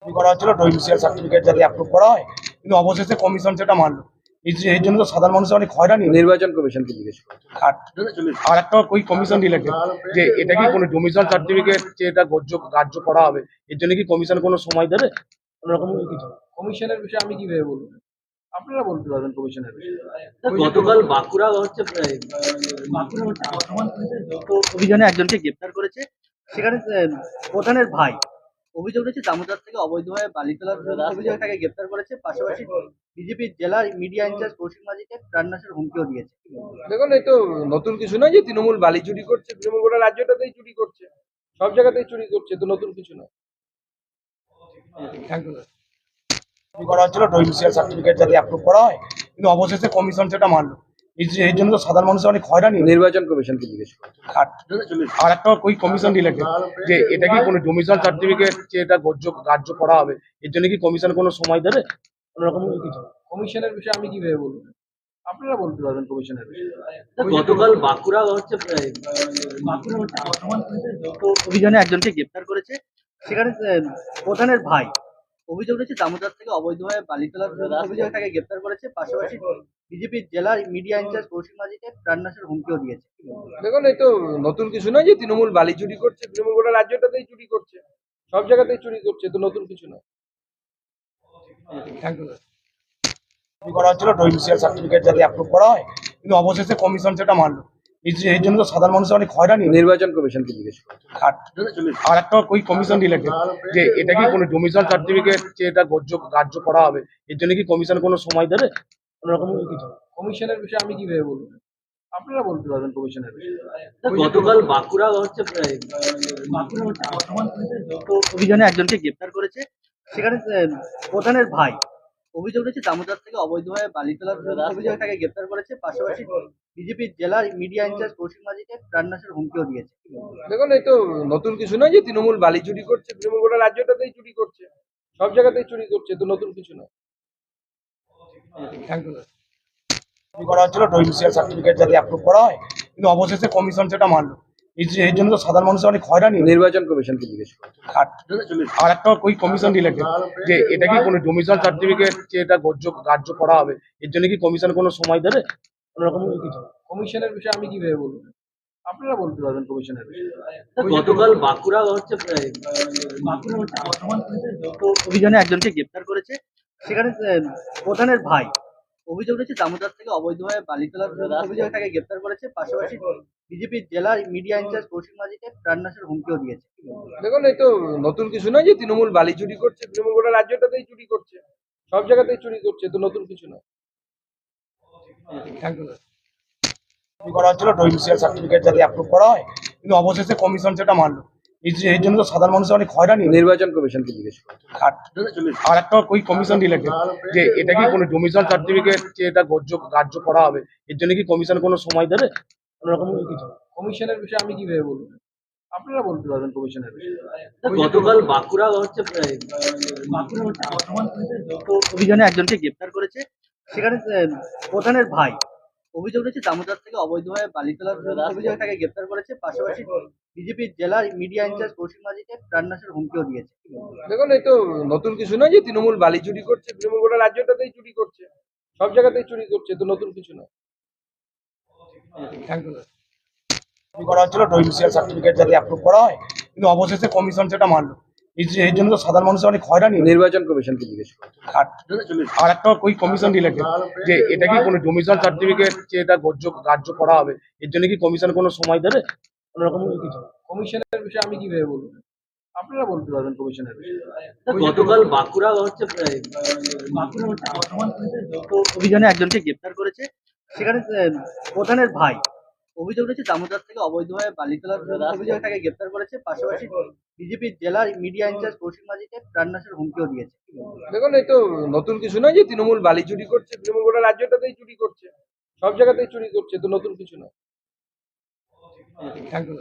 করা হচ্ছিল domicile certificate যাতে অ্যাপ্রুভ করা হয়, কিন্তু অবশেষে কমিশন সেটা মানলো। এর জন্য তো সাধারণ মানুষের অনেক হয়রানি। নির্বাচন কমিশনকে জিজ্ঞেস করুন। আর একটা ওই কমিশন রিলেটেড যে এটা কি কোনো ডোমিসাইল সার্টিফিকেট যে এটা গ্রাহ্য করা হবে, এর জন্য কি কমিশন কোনো সময় দেবে কোনোরকম কিছু? কমিশনের বিষয়ে আমি কিভাবে বলবো? আপনারা বলতে পারবেন কমিশনের বিষয়ে। গতকাল বাঁকুড়া বর্ধমান পুলিশের যৌথ অভিযানে একজনকে গ্রেপ্তার করেছে। সেখানে প্রধানের ভাই অভিযোগ রয়েছে দামোদর থেকে অবৈধভাবে বালি তোলার অভিযোগে তাকে গ্রেপ্তার করেছে। পাশাপাশি বিজেপির জেলার মিডিয়া ইনচার্জ কৌশিক মাঝিকে প্রাণনাশের হুমকিও দিয়েছে। দেখুন, এই তো নতুন কিছু নয় যে তৃণমূল বালি চুরি করছে, তৃণমূল গোটা রাজ্যটাতেই চুরি করছে, সব জায়গাতেই চুরি করছে, তো নতুন কিছু নয়। Thank you. করা হচ্ছিল ডোমিসিয়াল সার্টিফিকেট যাতে অ্যাপ্রুভ করা হয়, কিন্তু অবশেষে কমিশন সেটা মানলো। এর জন্য তো সাধারণ মানুষের অনেক হয়রানি। নির্বাচন কমিশনকে জিজ্ঞেস করুন। আর একটা ওই কমিশন রিলেটেড যে এটা কি কোনো ডোমিসাইল সার্টিফিকেট যে এটা গ্রাহ্য করা হবে, এর জন্য কি কমিশন কোনো সময় দেবে কোনোরকম কিছু? কমিশনের বিষয়ে আমি কিভাবে বলবো? আপনারা বলতে পারবেন কমিশনের বিষয়ে। গতকাল বাঁকুড়া বর্ধমান পুলিশের যৌথ অভিযানে একজনকে গ্রেপ্তার করেছে। সেখানে প্রধানের ভাই অভিযোগ রয়েছে দামোদর থেকে অবৈধভাবে বালি তোলার অভিযোগে তাকে গ্রেপ্তার করেছে। পাশাপাশি বিজেপির জেলার মিডিয়া ইনচার্জ কৌশিক মাঝিকে প্রাণনাশের হুমকিও দিয়েছে। দেখুন, এই তো নতুন কিছু নয় যে তৃণমূল বালি চুরি করছে, তৃণমূল গোটা রাজ্যটাতেই চুরি করছে, সব জায়গাতেই চুরি করছে, তো নতুন কিছু নয়। Thank you. করা হচ্ছিল ডোমিসিয়াল সার্টিফিকেট যাতে অ্যাপ্রুভ করা হয়, কিন্তু অবশেষে কমিশন সেটা মানলো। এর জন্য তো সাধারণ মানুষের অনেক হয়রানি। নির্বাচন কমিশনকে জিজ্ঞেস করুন। আর একটা ওই কমিশন রিলেটেড যে এটা কি কোনো ডোমিসাইল সার্টিফিকেট যে এটা গ্রাহ্য করা হবে, এর জন্য কি কমিশন কোনো সময় দেবে কোনোরকম কিছু? কমিশনের বিষয়ে আমি কিভাবে বলবো? আপনারা বলতে পারবেন কমিশনের বিষয়ে। গতকাল বাঁকুড়া বর্ধমান পুলিশের যৌথ অভিযানে একজনকে গ্রেপ্তার করেছে। সেখানে প্রধানের ভাই অভিযোগ রয়েছে দামোদর থেকে অবৈধভাবে বালি তোলার অভিযোগে তাকে গ্রেপ্তার করেছে। পাশাপাশি বিজেপির জেলার মিডিয়া ইনচার্জ কৌশিক মাঝিকে প্রাণনাশের হুমকিও দিয়েছে। দেখুন, এই তো নতুন কিছু নয় যে তৃণমূল বালি চুরি করছে, তৃণমূল গোটা রাজ্যটাতেই চুরি করছে, সব জায়গাতেই চুরি করছে, তো নতুন কিছু নয়। Thank you. করা হচ্ছিল ডোমিসিয়াল সার্টিফিকেট যাতে অ্যাপ্রুভ করা হয়, কিন্তু অবশেষে কমিশন সেটা মানলো। এর জন্য তো সাধারণ মানুষের অনেক হয়রানি। নির্বাচন কমিশনকে জিজ্ঞেস করুন। আর একটা ওই কমিশন রিলেটেড যে এটা কি কোনো ডোমিসাইল সার্টিফিকেট যে এটা গ্রাহ্য করা হবে, এর জন্য কি কমিশন কোনো সময় দেবে কোনোরকম কিছু? কমিশনের বিষয়ে আমি কিভাবে বলবো? আপনারা বলতে পারবেন কমিশনের বিষয়ে। গতকাল বাঁকুড়া বর্ধমান পুলিশের যৌথ অভিযানে একজনকে গ্রেপ্তার করেছে। সেখানে প্রধানের ভাই অভিযোগ রয়েছে দামোদর থেকে অবৈধভাবে বালি তোলার অভিযোগে তাকে গ্রেপ্তার করেছে। পাশাপাশি বিজেপির জেলার মিডিয়া ইনচার্জ কৌশিক মাঝিকে প্রাণনাশের হুমকিও দিয়েছে। দেখুন, এই তো নতুন কিছু নয় যে তৃণমূল বালি চুরি করছে, তৃণমূল গোটা রাজ্যটাতেই চুরি করছে, সব জায়গাতেই চুরি করছে, তো নতুন কিছু নয়। Thank you. করা হচ্ছিল ডোমিসিয়াল সার্টিফিকেট যাতে অ্যাপ্রুভ করা হয়, কিন্তু অবশেষে কমিশন সেটা মানলো। এর জন্য তো সাধারণ মানুষের অনেক হয়রানি। নির্বাচন কমিশনকে জিজ্ঞেস করুন। আর একটা ওই কমিশন রিলেটেড যে এটা কি কোনো ডোমিসাইল সার্টিফিকেট যে এটা গ্রাহ্য করা হবে, এর জন্য কি কমিশন কোনো সময় দেবে কোনোরকম কিছু? কমিশনের বিষয়ে আমি কিভাবে বলবো? আপনারা বলতে পারবেন কমিশনের বিষয়ে। গতকাল বাঁকুড়া বর্ধমান পুলিশের যৌথ অভিযানে একজনকে গ্রেপ্তার করেছে। সেখানে প্রধানের ভাই অভিযোগ রয়েছে দামোদর থেকে অবৈধভাবে বালি তোলার অভিযোগে তাকে গ্রেপ্তার করেছে। পাশাপাশি বিজেপির জেলার মিডিয়া ইনচার্জ কৌশিক মাঝিকে প্রাণনাশের হুমকিও দিয়েছে। দেখুন, এই তো নতুন কিছু নয় যে তৃণমূল বালি চুরি করছে, তৃণমূল গোটা রাজ্যটাতেই চুরি করছে, সব জায়গাতেই চুরি করছে, তো নতুন কিছু নয়। Thank you. করা হচ্ছিল ডোমিসিয়াল সার্টিফিকেট যাতে অ্যাপ্রুভ করা হয়, কিন্তু অবশেষে কমিশন সেটা মানলো। এর জন্য তো সাধারণ মানুষের অনেক হয়রানি। নির্বাচন কমিশনকে জিজ্ঞেস করুন। আর একটা ওই কমিশন রিলেটেড যে এটা কি কোনো ডোমিসাইল সার্টিফিকেট যে এটা গ্রাহ্য করা হবে, এর জন্য কি কমিশন কোনো সময় দেবে কোনোরকম কিছু? কমিশনের বিষয়ে আমি কিভাবে বলবো? আপনারা বলতে পারবেন কমিশনের বিষয়ে। গতকাল বাঁকুড়া বর্ধমান পুলিশের যৌথ অভিযানে একজনকে গ্রেপ্তার করেছে। সেখানে প্রধানের ভাই অভিযোগ রয়েছে দামোদর থেকে অবৈধভাবে বালি তোলার অভিযোগে তাকে গ্রেপ্তার করেছে। পাশাপাশি বিজেপির জেলার মিডিয়া ইনচার্জ কৌশিক মাঝিকে প্রাণনাশের হুমকিও দিয়েছে। দেখুন, এই তো নতুন কিছু নয় যে তৃণমূল বালি চুরি করছে, তৃণমূল গোটা রাজ্যটাতেই চুরি করছে, সব জায়গাতেই চুরি করছে, তো নতুন কিছু নয়। Thank you.